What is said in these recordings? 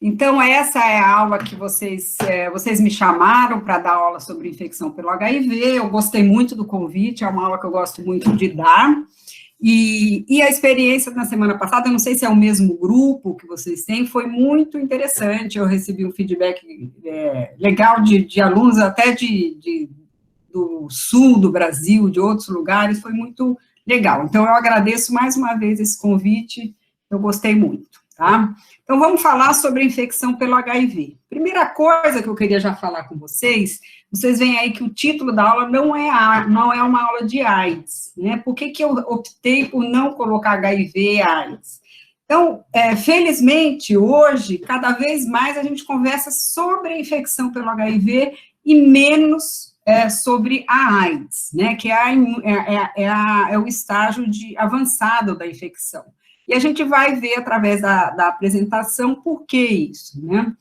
Então, essa é a aula que vocês me chamaram para dar aula sobre infecção pelo HIV. Eu gostei muito do convite, é uma aula que eu gosto muito de dar. E a experiência na semana passada, eu não sei se é o mesmo grupo que vocês têm, foi muito interessante. Eu recebi um feedback legal de alunos até do sul do Brasil, de outros lugares, foi muito legal. Então, eu agradeço mais uma vez esse convite, eu gostei muito, tá? Então, vamos falar sobre a infecção pelo HIV. Primeira coisa que eu queria já falar com vocês veem aí que o título da aula não é uma aula de AIDS, né? Por que eu optei por não colocar HIV e AIDS? Então, felizmente, hoje, cada vez mais a gente conversa sobre a infecção pelo HIV e menos sobre a AIDS, né? Que é o estágio avançado da infecção. E a gente vai ver, através da apresentação, por que isso, né?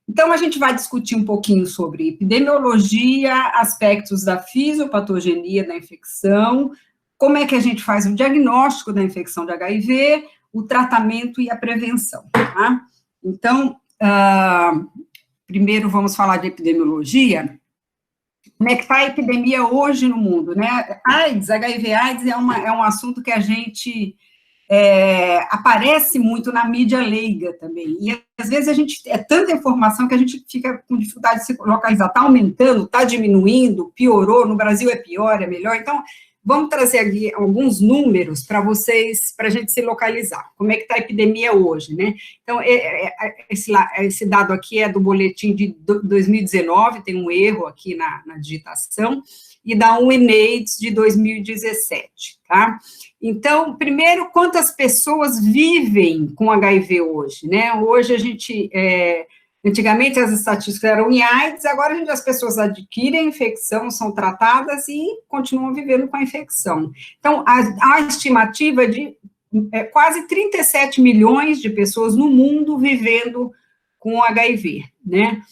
Então, a gente vai discutir um pouquinho sobre epidemiologia, aspectos da fisiopatogenia da infecção, como é que a gente faz o diagnóstico da infecção de HIV, o tratamento e a prevenção, tá? Então, primeiro vamos falar de epidemiologia. Como é que está a epidemia hoje no mundo, né? HIV/AIDS é um assunto que a gente... aparece muito na mídia leiga também, e às vezes tanta informação que a gente fica com dificuldade de se localizar, está aumentando, está diminuindo, piorou, no Brasil é pior, é melhor, então vamos trazer aqui alguns números para vocês, para a gente se localizar, como é que está a epidemia hoje, né? Então, esse dado aqui é do boletim de 2019, tem um erro aqui na digitação, e da UNAIDS de 2017, tá? Então, primeiro, quantas pessoas vivem com HIV hoje, né? Hoje a gente, antigamente as estatísticas eram em AIDS, agora as pessoas adquirem a infecção, são tratadas e continuam vivendo com a infecção. Então, a estimativa é de quase 37 milhões de pessoas no mundo vivendo com HIV, né?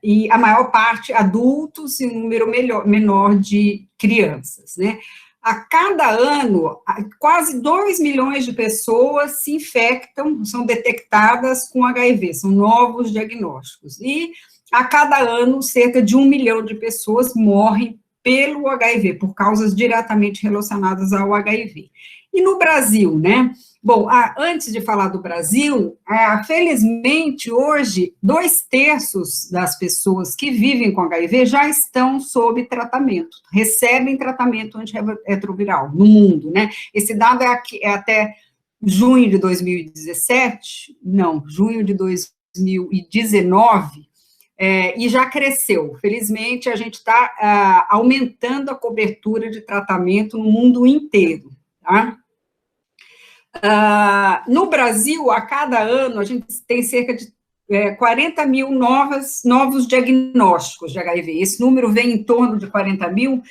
E a maior parte adultos e um número menor de crianças, né? A cada ano, quase 2 milhões de pessoas se infectam, são detectadas com HIV, são novos diagnósticos. E a cada ano, cerca de 1 milhão de pessoas morrem pelo HIV, por causas diretamente relacionadas ao HIV. E no Brasil, né? Bom, antes de falar do Brasil, felizmente, hoje, 2/3 das pessoas que vivem com HIV já estão sob tratamento, recebem tratamento antirretroviral no mundo, né? Esse dado é até junho de 2017, não, junho de 2019, e já cresceu. Felizmente, a gente está aumentando a cobertura de tratamento no mundo inteiro, tá? No Brasil, a cada ano, a gente tem cerca de 40 mil novos diagnósticos de HIV. Esse número vem em torno de 40 mil,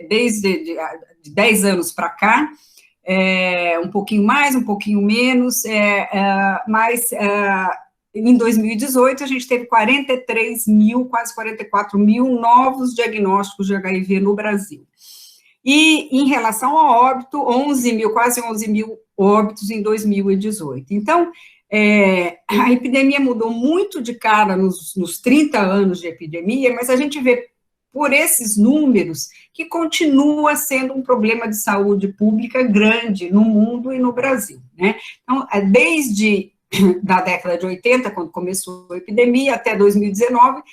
desde 10 anos para cá, um pouquinho mais, um pouquinho menos, mas em 2018 a gente teve 43 mil, quase 44 mil novos diagnósticos de HIV no Brasil. E, em relação ao óbito, quase 11 mil óbitos em 2018. Então, a epidemia mudou muito de cara nos 30 anos de epidemia, mas a gente vê, por esses números, que continua sendo um problema de saúde pública grande no mundo e no Brasil, né? Então, desde da década de 80, quando começou a epidemia, até 2019,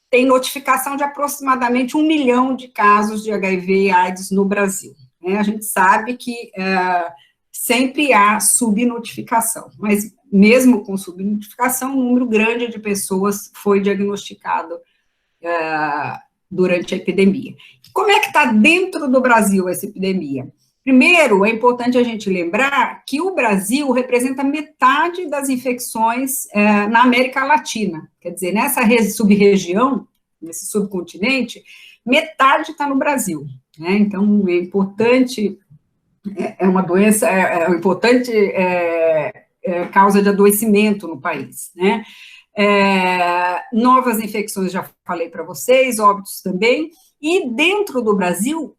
tem notificação de aproximadamente 1 milhão de casos de HIV e AIDS no Brasil. A gente sabe que sempre há subnotificação, mas mesmo com subnotificação, um número grande de pessoas foi diagnosticado durante a epidemia. Como é que está dentro do Brasil essa epidemia? Primeiro, é importante a gente lembrar que o Brasil representa metade das infecções na América Latina. Quer dizer, nessa sub-região, nesse subcontinente, metade está no Brasil, né? Então, é importante, é uma doença, importante causa de adoecimento no país, né? Novas infecções, já falei para vocês, óbitos também. E dentro do Brasil,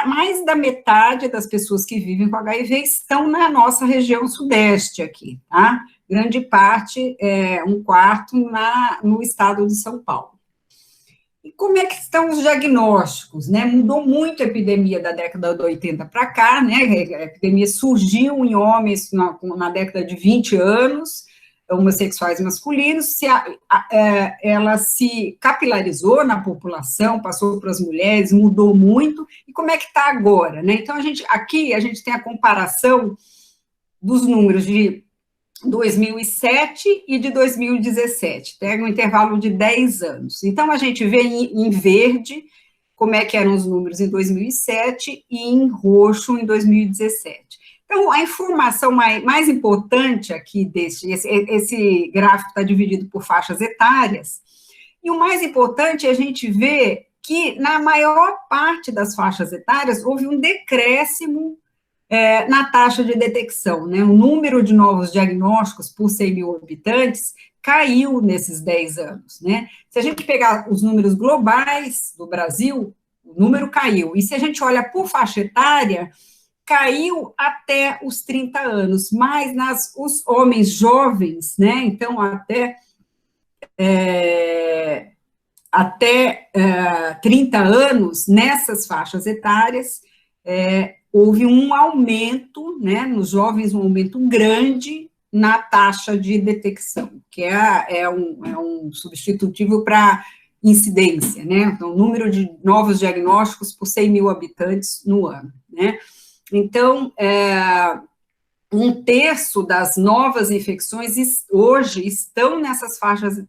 mais da metade das pessoas que vivem com HIV estão na nossa região sudeste aqui, tá? grande parte, um quarto, no estado de São Paulo. E como é que estão os diagnósticos, né? Mudou muito a epidemia da década de 80 para cá, né? A epidemia surgiu em homens na década de 20 anos, homossexuais masculinos, ela se capilarizou na população, passou para as mulheres, mudou muito, e como é que está agora, né? Então, aqui a gente tem a comparação dos números de 2007 e de 2017, tem um intervalo de 10 anos. Então, a gente vê em verde como é que eram os números em 2007 e em roxo em 2017. Então, a informação mais importante aqui esse gráfico está dividido por faixas etárias, e o mais importante é a gente ver que, na maior parte das faixas etárias, houve um decréscimo na taxa de detecção, né? O número de novos diagnósticos por 100 mil habitantes caiu nesses 10 anos, né? Se a gente pegar os números globais do Brasil, o número caiu, e se a gente olha por faixa etária, caiu até os 30 anos, mas os homens jovens, né, então até 30 anos, nessas faixas etárias, houve um aumento, né, nos jovens, um aumento grande na taxa de detecção, que é um substitutivo para incidência, né, então, o número de novos diagnósticos por 100 mil habitantes no ano, né. Então, um terço das novas infecções hoje estão nessas faixas,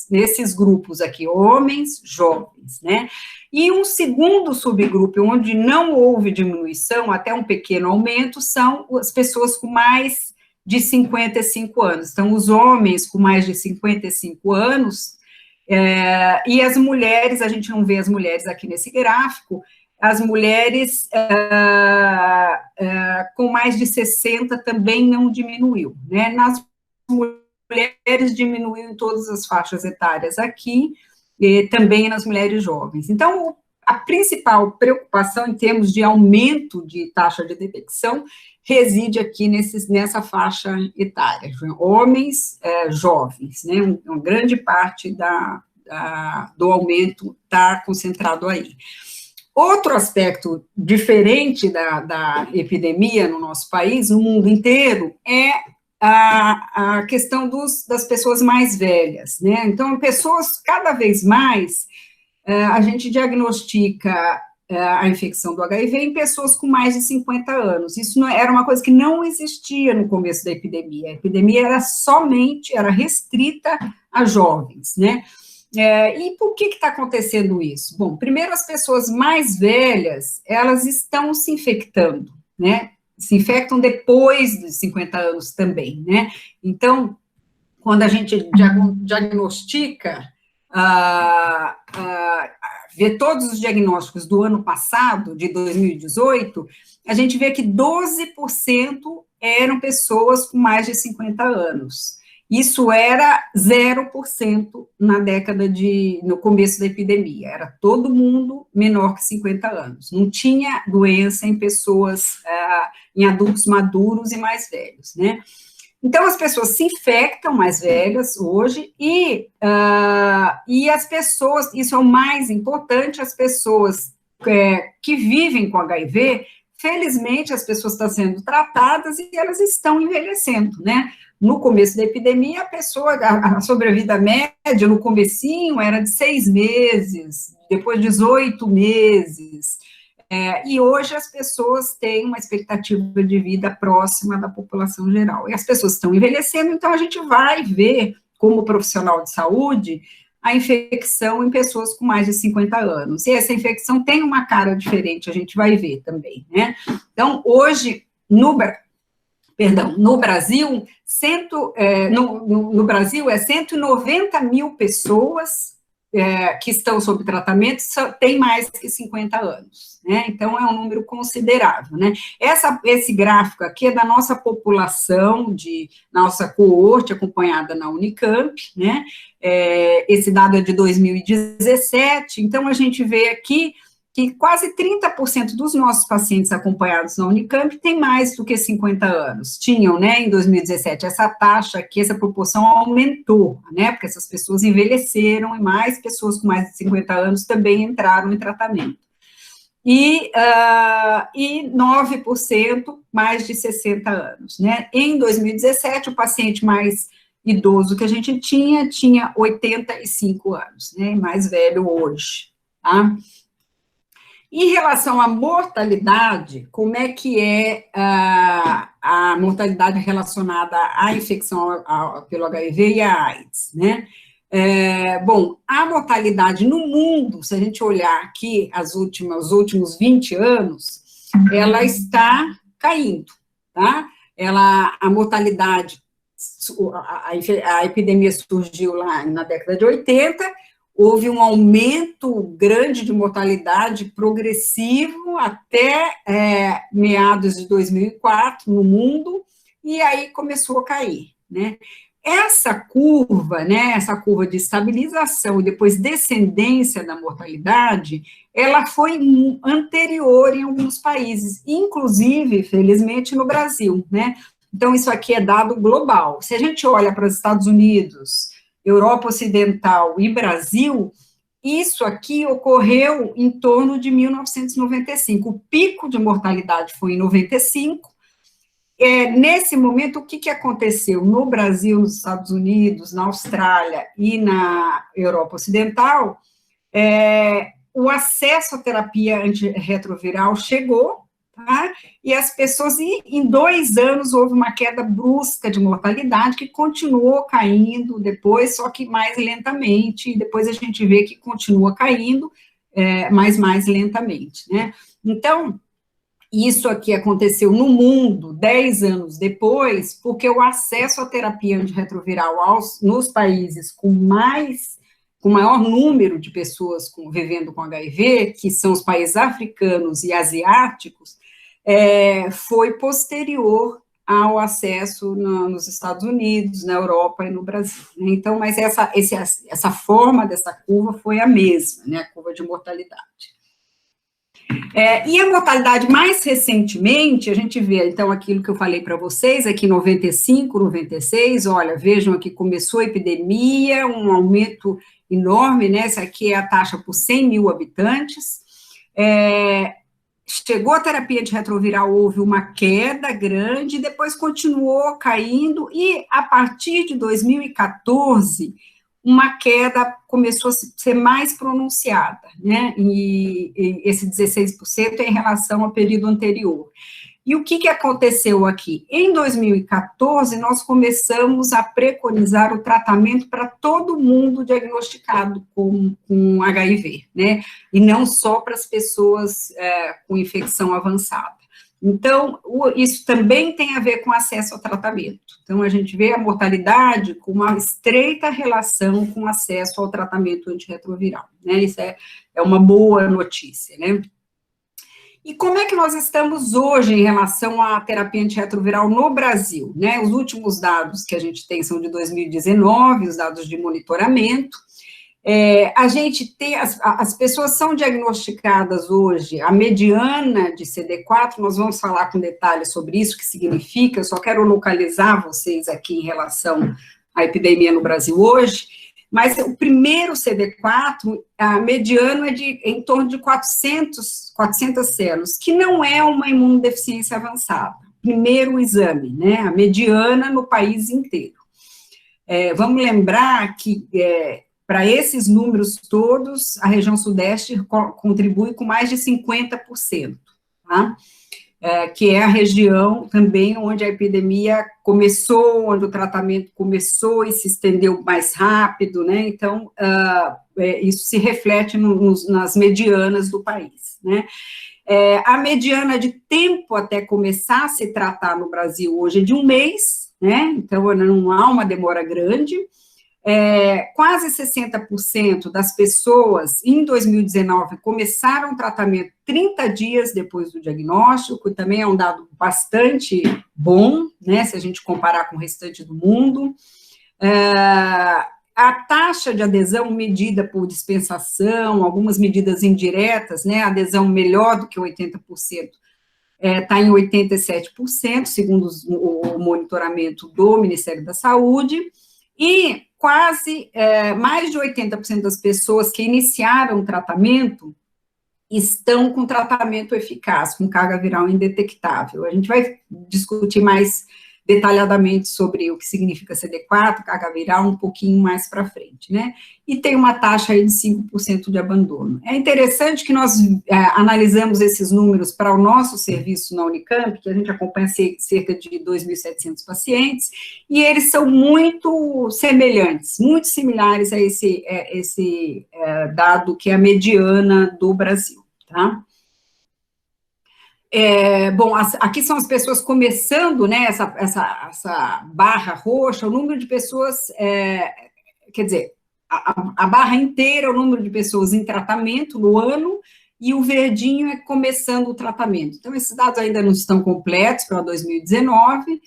nesses grupos aqui, homens, jovens, né? E um segundo subgrupo, onde não houve diminuição, até um pequeno aumento, são as pessoas com mais de 55 anos. Então, os homens com mais de 55 anos, e as mulheres, a gente não vê as mulheres aqui nesse gráfico, as mulheres com mais de 60 também não diminuiu, né? Nas mulheres diminuiu em todas as faixas etárias aqui, e também nas mulheres jovens. Então, a principal preocupação em termos de aumento de taxa de detecção reside aqui nessa faixa etária, homens jovens, né? Uma grande parte do aumento está concentrado aí. Outro aspecto diferente da epidemia no nosso país, no mundo inteiro, é a questão das pessoas mais velhas, né? Então, pessoas, cada vez mais, a gente diagnostica a infecção do HIV em pessoas com mais de 50 anos. Isso era uma coisa que não existia no começo da epidemia. A epidemia era restrita a jovens, né? E por que está acontecendo isso? Bom, primeiro, as pessoas mais velhas, elas estão se infectando, né? Se infectam depois dos 50 anos também, né? Então, quando a gente diagnostica, vê todos os diagnósticos do ano passado, de 2018, a gente vê que 12% eram pessoas com mais de 50 anos. Isso era 0% no começo da epidemia, era todo mundo menor que 50 anos, não tinha doença em pessoas, em adultos maduros e mais velhos, né? Então, as pessoas se infectam mais velhas hoje, e as pessoas, isso é o mais importante, as pessoas que vivem com HIV, felizmente, as pessoas estão sendo tratadas e elas estão envelhecendo, né? No começo da epidemia, a sobrevida média, no comecinho, era de 6 meses, depois 18 meses, e hoje as pessoas têm uma expectativa de vida próxima da população geral. E as pessoas estão envelhecendo, então a gente vai ver, como profissional de saúde, a infecção em pessoas com mais de 50 anos. E essa infecção tem uma cara diferente, a gente vai ver também, né? Então, hoje, no Brasil, no Brasil, 190 mil pessoas que estão sob tratamento têm mais que 50 anos, né? Então, é um número considerável, né? Esse gráfico aqui é da nossa população, nossa coorte acompanhada na Unicamp, né? Esse dado é de 2017, então a gente vê aqui que quase 30% dos nossos pacientes acompanhados na Unicamp têm mais do que 50 anos. Tinham, né, em 2017, essa taxa aqui, essa proporção aumentou, né, porque essas pessoas envelheceram e mais pessoas com mais de 50 anos também entraram em tratamento. E 9% mais de 60 anos, né. Em 2017, o paciente mais idoso que a gente tinha 85 anos, né, mais velho hoje, tá? Em relação à mortalidade, como é que é a mortalidade relacionada à infecção pelo HIV e à AIDS, né? Bom, a mortalidade no mundo, se a gente olhar aqui os últimos 20 anos, ela está caindo, tá? A mortalidade, a epidemia surgiu lá na década de 80, houve um aumento grande de mortalidade progressivo até meados de 2004 no mundo, e aí começou a cair, né? Essa curva, né, essa curva de estabilização e depois descendência da mortalidade, ela foi anterior em alguns países, inclusive, felizmente, no Brasil, né? Então, isso aqui é dado global. Se a gente olha para os Estados Unidos, Europa Ocidental e Brasil, isso aqui ocorreu em torno de 1995. O pico de mortalidade foi em 95. Nesse momento, o que aconteceu? No Brasil, nos Estados Unidos, na Austrália e na Europa Ocidental, o acesso à terapia antirretroviral chegou, tá? E as pessoas, em 2 anos, houve uma queda brusca de mortalidade, que continuou caindo depois, só que mais lentamente, e depois a gente vê que continua caindo, mas mais lentamente, né? Então, isso aqui aconteceu no mundo 10 anos depois, porque o acesso à terapia antirretroviral nos países com maior número de pessoas vivendo com HIV, que são os países africanos e asiáticos, foi posterior ao acesso nos Estados Unidos, na Europa e no Brasil, né? Então, mas essa forma dessa curva foi a mesma, né, a curva de mortalidade. E a mortalidade mais recentemente, a gente vê, então, aquilo que eu falei para vocês, aqui 95, 96, olha, vejam aqui, começou a epidemia, um aumento enorme, né, essa aqui é a taxa por 100 mil habitantes, chegou a terapia antirretroviral, houve uma queda grande, depois continuou caindo, e a partir de 2014, uma queda começou a ser mais pronunciada, né, e esse 16% é em relação ao período anterior. E o que aconteceu aqui? Em 2014, nós começamos a preconizar o tratamento para todo mundo diagnosticado com HIV, né, e não só para as pessoas com infecção avançada. Então, isso também tem a ver com acesso ao tratamento. Então, a gente vê a mortalidade com uma estreita relação com acesso ao tratamento antirretroviral, né, isso é uma boa notícia, né. E como é que nós estamos hoje em relação à terapia antirretroviral no Brasil, né? Os últimos dados que a gente tem são de 2019, os dados de monitoramento. A gente tem, as pessoas são diagnosticadas hoje, a mediana de CD4, nós vamos falar com detalhes sobre isso, o que significa, eu só quero localizar vocês aqui em relação à epidemia no Brasil hoje, mas o primeiro CD4, a mediana é em torno de 400 células, que não é uma imunodeficiência avançada. Primeiro exame, né, a mediana no país inteiro. Vamos lembrar que, para esses números todos, a região sudeste contribui com mais de 50%, tá? Que é a região também onde a epidemia começou, onde o tratamento começou e se estendeu mais rápido, né, então, isso se reflete nas medianas do país, né. A mediana de tempo até começar a se tratar no Brasil hoje é de 1 mês, né, então não há uma demora grande. Quase 60% das pessoas, em 2019, começaram o tratamento 30 dias depois do diagnóstico, também é um dado bastante bom, né, se a gente comparar com o restante do mundo. a taxa de adesão medida por dispensação, algumas medidas indiretas, né, adesão melhor do que 80%, está em 87%, segundo o monitoramento do Ministério da Saúde, e quase mais de 80% das pessoas que iniciaram o tratamento estão com tratamento eficaz, com carga viral indetectável. A gente vai discutir mais detalhadamente sobre o que significa CD4, carga viral, um pouquinho mais para frente, né? E tem uma taxa aí de 5% de abandono. É interessante que nós analisamos esses números para o nosso serviço na Unicamp, que a gente acompanha cerca de 2.700 pacientes, e eles são muito semelhantes, muito similares a esse dado que é a mediana do Brasil, tá? Bom, aqui são as pessoas começando, né, essa barra roxa, o número de pessoas, quer dizer, a barra inteira é o número de pessoas em tratamento no ano, e o verdinho é começando o tratamento. Então, esses dados ainda não estão completos para 2019,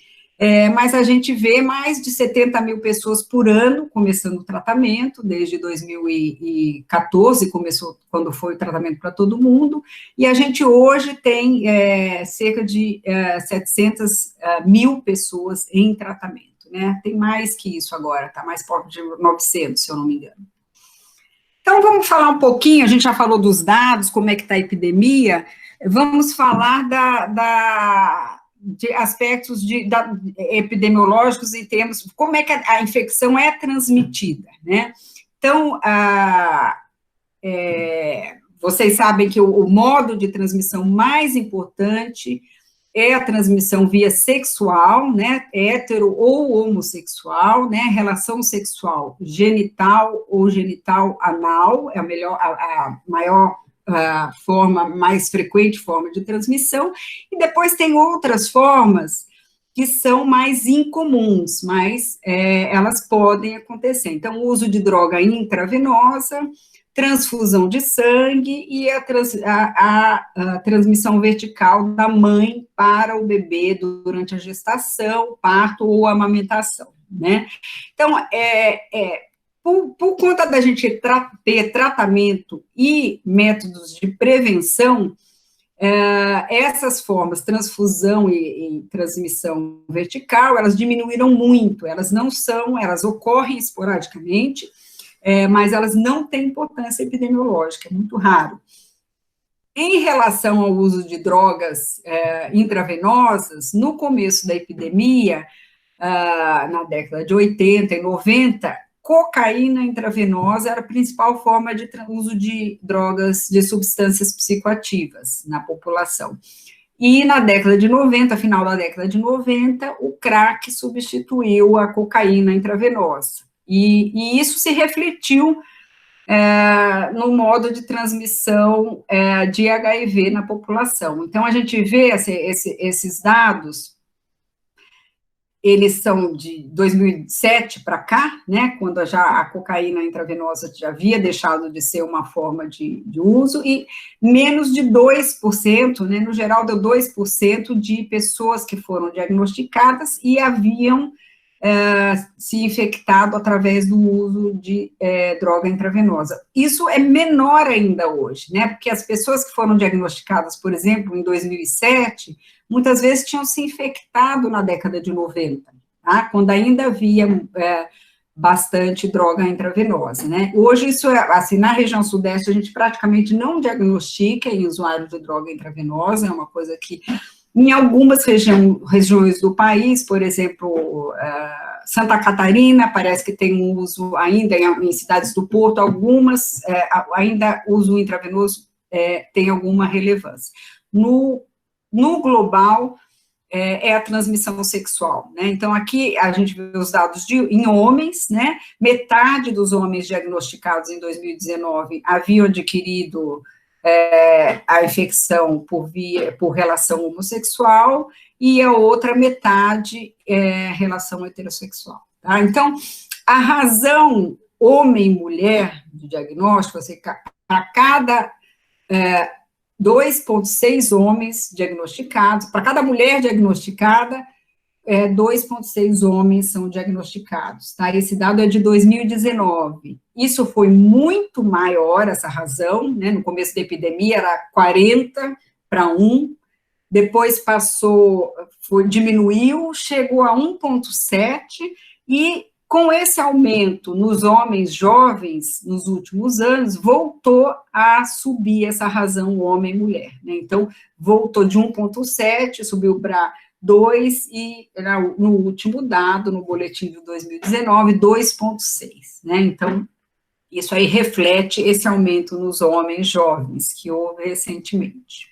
mas a gente vê mais de 70 mil pessoas por ano começando o tratamento, desde 2014, começou quando foi o tratamento para todo mundo, e a gente hoje tem cerca de 700 mil pessoas em tratamento, né? Tem mais que isso agora, está mais próximo de 900, se eu não me engano. Então, vamos falar um pouquinho, a gente já falou dos dados, como é que está a epidemia, vamos falar de aspectos epidemiológicos em termos, como é que a infecção é transmitida, né? Então, vocês sabem que o modo de transmissão mais importante é a transmissão via sexual, né, hétero ou homossexual, né, relação sexual genital ou genital anal, é a maior forma, mais frequente forma de transmissão, e depois tem outras formas que são mais incomuns, mas elas podem acontecer. Então, o uso de droga intravenosa, transfusão de sangue e a transmissão vertical da mãe para o bebê durante a gestação, parto ou amamentação, né? Então, por conta da gente ter tratamento e métodos de prevenção, essas formas, transfusão e transmissão vertical, elas diminuíram muito, elas ocorrem esporadicamente, mas elas não têm importância epidemiológica, é muito raro. Em relação ao uso de drogas intravenosas, no começo da epidemia, na década de 80 e 90, cocaína intravenosa era a principal forma de uso de drogas, de substâncias psicoativas na população. E na década de 90, final da década de 90, o crack substituiu a cocaína intravenosa. E isso se refletiu no modo de transmissão de HIV na população. Então, a gente vê esses dados, eles são de 2007 para cá, né, quando já a cocaína intravenosa já havia deixado de ser uma forma de uso, e menos de 2%, né, no geral deu 2% de pessoas que foram diagnosticadas e haviam se infectado através do uso de droga intravenosa. Isso é menor ainda hoje, né, porque as pessoas que foram diagnosticadas, por exemplo, em 2007, muitas vezes tinham se infectado na década de 90, tá? Quando ainda havia bastante droga intravenosa, né? Hoje isso assim, na região sudeste a gente praticamente não diagnostica em usuários de droga intravenosa, é uma coisa que em algumas regiões do país, por exemplo, Santa Catarina, parece que tem um uso ainda, em cidades do Porto, algumas, ainda o uso intravenoso tem alguma relevância. No global, é a transmissão sexual, né? Então, aqui a gente vê os dados em homens, né? Metade dos homens diagnosticados em 2019 haviam adquirido a infecção por relação homossexual, e a outra metade relação heterossexual, tá? Então, a razão homem-mulher de diagnóstico, assim, para cada 2,6 homens diagnosticados, para cada mulher diagnosticada, 2,6 homens são diagnosticados, tá? Esse dado é de 2019. Isso foi muito maior, essa razão, né? No começo da epidemia era 40 para 1, depois diminuiu, chegou a 1,7, e com esse aumento nos homens jovens, nos últimos anos, voltou a subir essa razão homem-mulher, né? Então, voltou de 1,7, subiu para 2, e no último dado, no boletim de 2019, 2,6, né? Então, isso aí reflete esse aumento nos homens jovens que houve recentemente.